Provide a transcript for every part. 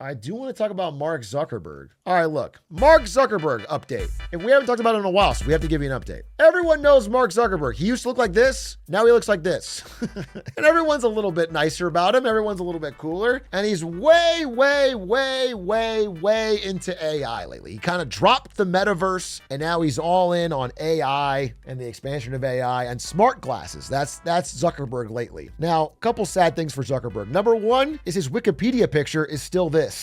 I do want to talk about Mark Zuckerberg. All right, look, Mark Zuckerberg update. If we haven't talked about it in a while, so we have to give you an update. Everyone knows Mark Zuckerberg. He used to look like this. Now he looks like this. And everyone's a little bit nicer about him. Everyone's a little bit cooler. And he's way into AI lately. He kind of dropped the metaverse and now he's all in on AI and the expansion of AI and smart glasses. That's Zuckerberg lately. Now, a couple sad things for Zuckerberg. Number one is his Wikipedia picture is still this.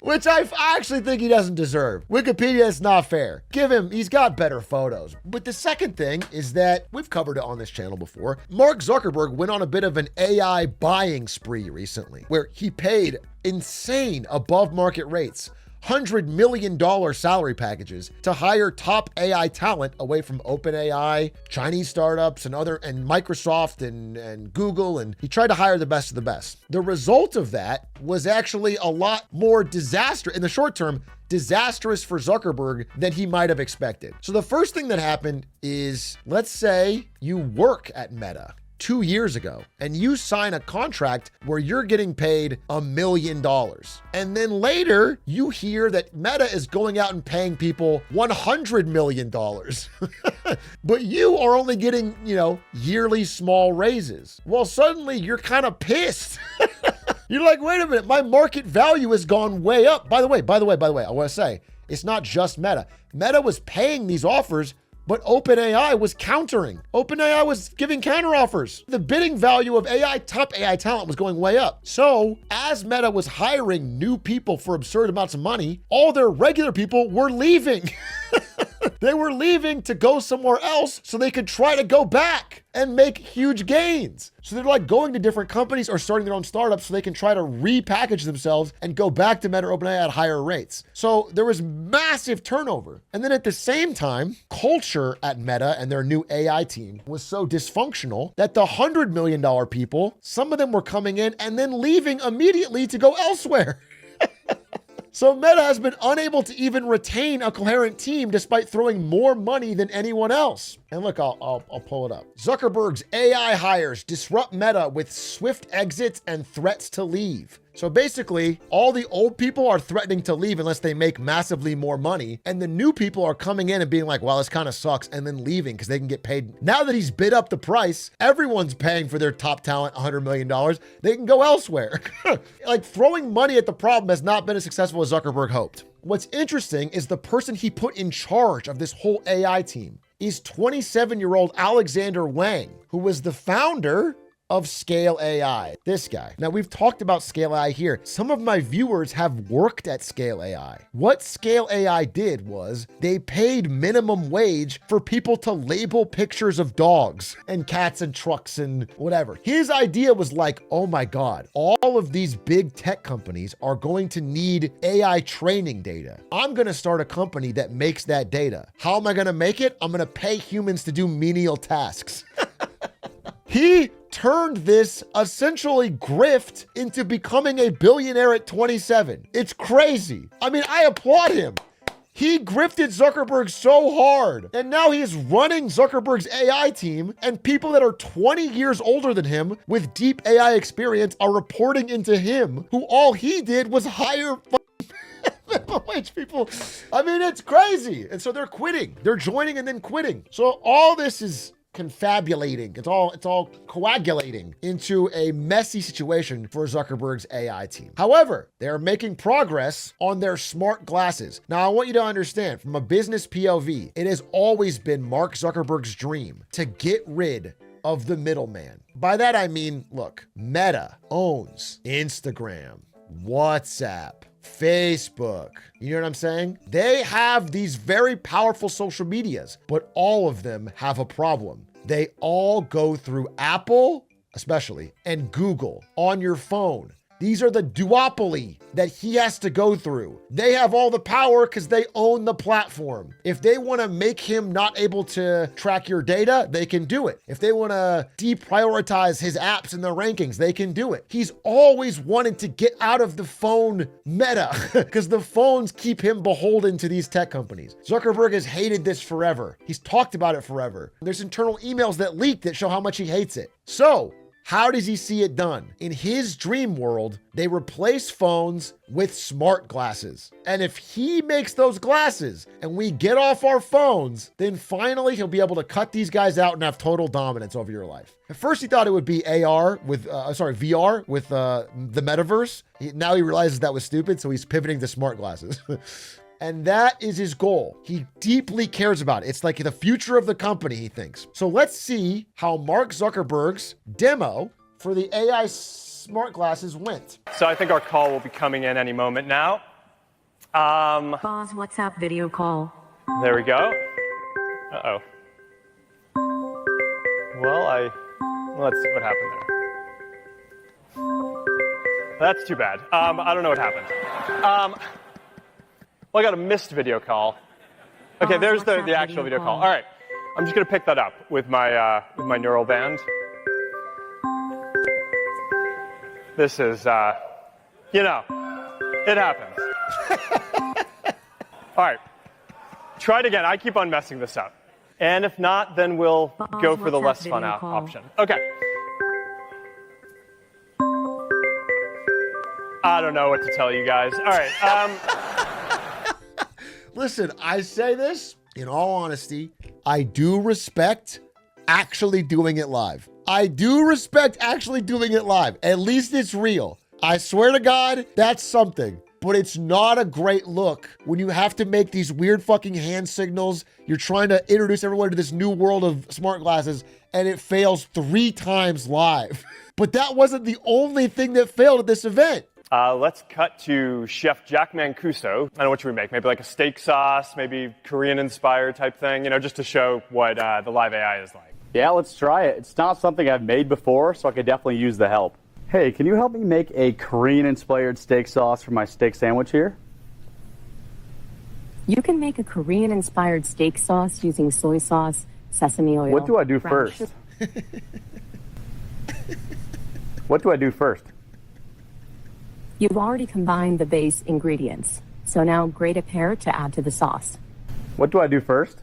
which I actually think he doesn't deserve. Wikipedia is not fair. Give him, he's got better photos. But the second thing is that we've covered it on this channel before. Mark Zuckerberg went on a bit of an AI buying spree recently where he paid insane above market rates, $100 million salary packages to hire top AI talent away from OpenAI, Chinese startups, and Microsoft and Google, and he tried to hire the best of the best. The result of that was actually a lot more disastrous, in the short term, disastrous for Zuckerberg than he might have expected. So the first thing that happened is, let's say you work at Meta 2 years ago and you sign a contract where you're getting paid $1 million. And then later you hear that Meta is going out and paying people $100 million. But you are only getting, yearly small raises. Well, suddenly you're kind of pissed. You're like, wait a minute, my market value has gone way up. By the way, I want to say, it's not just Meta. Meta was paying these offers, but OpenAI was countering. OpenAI was giving counteroffers. The bidding value of top AI talent was going way up. So as Meta was hiring new people for absurd amounts of money, all their regular people were leaving. They were leaving to go somewhere else so they could try to go back and make huge gains. So they're like going to different companies or starting their own startups so they can try to repackage themselves and go back to Meta or OpenAI at higher rates. So there was massive turnover. And then at the same time, culture at Meta and their new AI team was so dysfunctional that the $100 million people, some of them were coming in and then leaving immediately to go elsewhere. So Meta has been unable to even retain a coherent team despite throwing more money than anyone else. And look, I'll pull it up. Zuckerberg's AI hires disrupt Meta with swift exits and threats to leave. So basically, all the old people are threatening to leave unless they make massively more money. And the new people are coming in and being like, well, this kind of sucks, and then leaving because they can get paid. Now that he's bid up the price, everyone's paying for their top talent $100 million. They can go elsewhere. Like throwing money at the problem has not been as successful as Zuckerberg hoped. What's interesting is the person he put in charge of this whole AI team is 27-year-old Alexander Wang, who was the founder of Scale AI. This guy. Now, we've talked about Scale AI here. Some of my viewers have worked at Scale AI. What Scale AI did was they paid minimum wage for people to label pictures of dogs and cats and trucks and whatever. His idea was like, oh my God, all of these big tech companies are going to need AI training data. I'm going to start a company that makes that data. How am I going to make it? I'm going to pay humans to do menial tasks. He turned this essentially grift into becoming a billionaire at 27. It's crazy. I mean, I applaud him. He grifted Zuckerberg so hard. And now he's running Zuckerberg's AI team, and people that are 20 years older than him with deep AI experience are reporting into him, who all he did was hire minimum wage people. I mean, it's crazy. And so they're quitting. They're joining and then quitting. So all this is confabulating. It's all coagulating into a messy situation for Zuckerberg's AI team. However, they're making progress on their smart glasses. Now, I want you to understand from a business POV, it has always been Mark Zuckerberg's dream to get rid of the middleman. By that, I mean, look, Meta owns Instagram, WhatsApp, Facebook. You know what I'm saying? They have these very powerful social medias, but all of them have a problem. They all go through Apple, especially, and Google on your phone. These are the duopoly that he has to go through. They have all the power because they own the platform. If they want to make him not able to track your data, they can do it. If they want to deprioritize his apps in their rankings, they can do it. He's always wanted to get out of the phone meta because the phones keep him beholden to these tech companies. Zuckerberg has hated this forever. He's talked about it forever. There's internal emails that leak that show how much he hates it. So How does he see it done? In his dream world, they replace phones with smart glasses. And if he makes those glasses and we get off our phones, then finally he'll be able to cut these guys out and have total dominance over your life. At first he thought it would be VR with, VR with the metaverse. Now he realizes that was stupid, so he's pivoting to smart glasses. And that is his goal. He deeply cares about it. It's like the future of the company, he thinks. So let's see how Mark Zuckerberg's demo for the AI smart glasses went. So I think our call will be coming in any moment now. Pause WhatsApp video call. There we go. Uh-oh. Well, let's see what happened there. That's too bad. I don't know what happened. Well, I got a missed video call. Okay, there's the actual video call. All right, I'm just gonna pick that up with my neural band. This is, it happens. All right, try it again. I keep on messing this up. And if not, then we'll go for the less fun option. Okay. I don't know what to tell you guys. All right. Listen, I say this in all honesty. I do respect actually doing it live. I do respect actually doing it live. At least it's real. I swear to God, that's something. But it's not a great look when you have to make these weird fucking hand signals. You're trying to introduce everyone to this new world of smart glasses, and it fails 3 times live. But that wasn't the only thing that failed at this event. Let's cut to Chef Jack Mancuso. I don't know what should we make. Maybe like a steak sauce, maybe Korean-inspired type thing, just to show what the live AI is like. Yeah, let's try it. It's not something I've made before, so I could definitely use the help. Hey, can you help me make a Korean-inspired steak sauce for my steak sandwich here? You can make a Korean-inspired steak sauce using soy sauce, sesame oil. What do I do first? What do I do first? You've already combined the base ingredients, so now grate a pear to add to the sauce. What do I do first?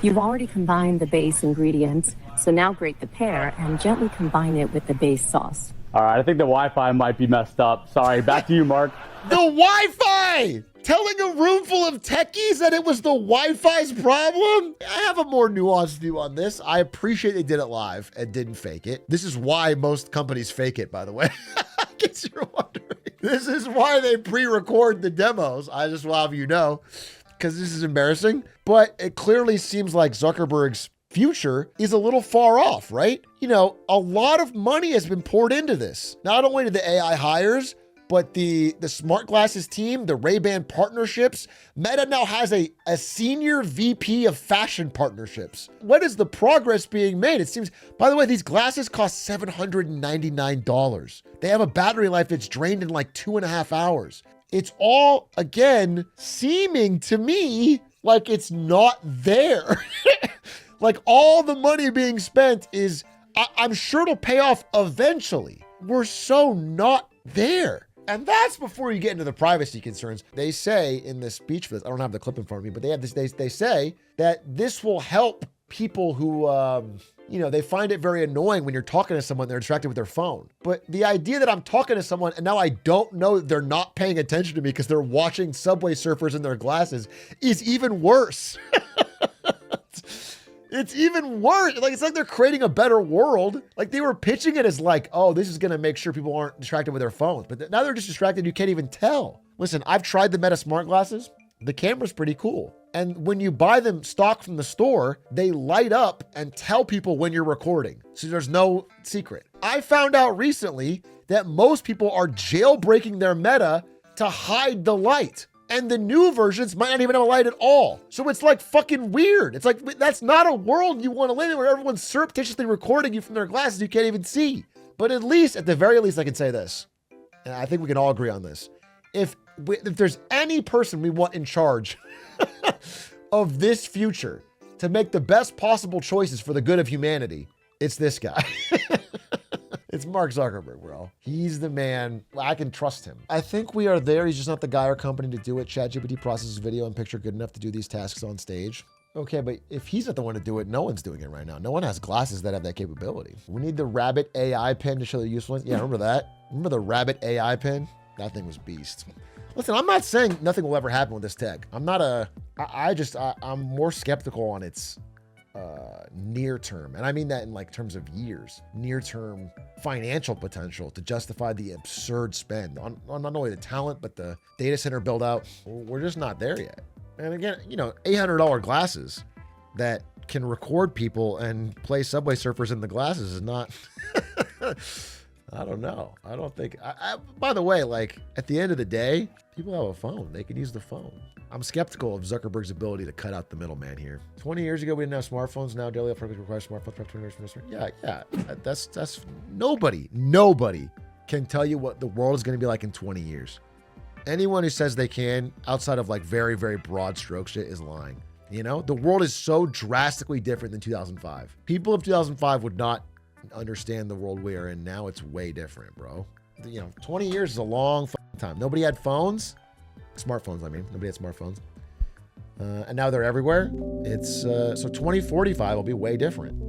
You've already combined the base ingredients, so now grate the pear and gently combine it with the base sauce. All right, I think the Wi-Fi might be messed up. Sorry, back to you, Mark. The Wi-Fi! Telling a room full of techies that it was the Wi-Fi's problem? I have a more nuanced view on this. I appreciate they did it live and didn't fake it. This is why most companies fake it, by the way. In case you're wondering. This is why they pre-record the demos. I just will have you know, because this is embarrassing. But it clearly seems like Zuckerberg's future is a little far off, right? A lot of money has been poured into this. Not only to the AI hires, but the smart glasses team, the Ray-Ban partnerships. Meta now has a senior VP of fashion partnerships. What is the progress being made? It seems, by the way, these glasses cost $799. They have a battery life that's drained in like 2.5 hours. It's all, again, seeming to me like it's not there. Like all the money being spent is, I'm sure it'll pay off eventually. We're so not there. And that's before you get into the privacy concerns. They say in this speech for this, I don't have the clip in front of me, but they have this, they say that this will help people who, they find it very annoying when you're talking to someone, they're distracted with their phone. But the idea that I'm talking to someone and now I don't know that they're not paying attention to me because they're watching Subway Surfers in their glasses is even worse. It's even worse. Like, it's like they're creating a better world. Like they were pitching it as like, oh, this is going to make sure people aren't distracted with their phones. But now they're just distracted. You can't even tell. Listen, I've tried the Meta smart glasses. The camera's pretty cool. And when you buy them stock from the store, they light up and tell people when you're recording. So there's no secret. I found out recently that most people are jailbreaking their Meta to hide the light. And the new versions might not even have a light at all. So it's like fucking weird. It's like, that's not a world you want to live in where everyone's surreptitiously recording you from their glasses you can't even see. But at the very least, I can say this. And I think we can all agree on this. If there's any person we want in charge of this future to make the best possible choices for the good of humanity, it's this guy. It's Mark Zuckerberg, bro. He's the man. I can trust him. I think we are there. He's just not the guy or company to do it. ChatGPT processes video and picture good enough to do these tasks on stage. Okay, but if he's not the one to do it, no one's doing it right now. No one has glasses that have that capability. We need the rabbit AI pen to show the usefulness. Yeah, remember that? Remember the rabbit AI pen? That thing was beast. Listen, I'm not saying nothing will ever happen with this tech. I'm more skeptical on its near term. And I mean that in like terms of years, near term financial potential to justify the absurd spend on not only the talent, but the data center build out. We're just not there yet. And again, you know, $800 glasses that can record people and play Subway Surfers in the glasses is not, I don't know. I don't think, by the way, like at the end of the day, people have a phone. They can use the phone. I'm skeptical of Zuckerberg's ability to cut out the middleman here. 20 years ago, we didn't have smartphones. Now daily upgrades require smartphones. 20 years from this. Yeah. That's nobody can tell you what the world is going to be like in 20 years. Anyone who says they can, outside of like very, very broad stroke shit, is lying. You know, the world is so drastically different than 2005. People of 2005 would not understand the world we are in. Now it's way different, bro. You know, 20 years is a long time. Nobody had phones. Smartphones, I mean. Nobody had smartphones. And now they're everywhere. It's so 2045 will be way different.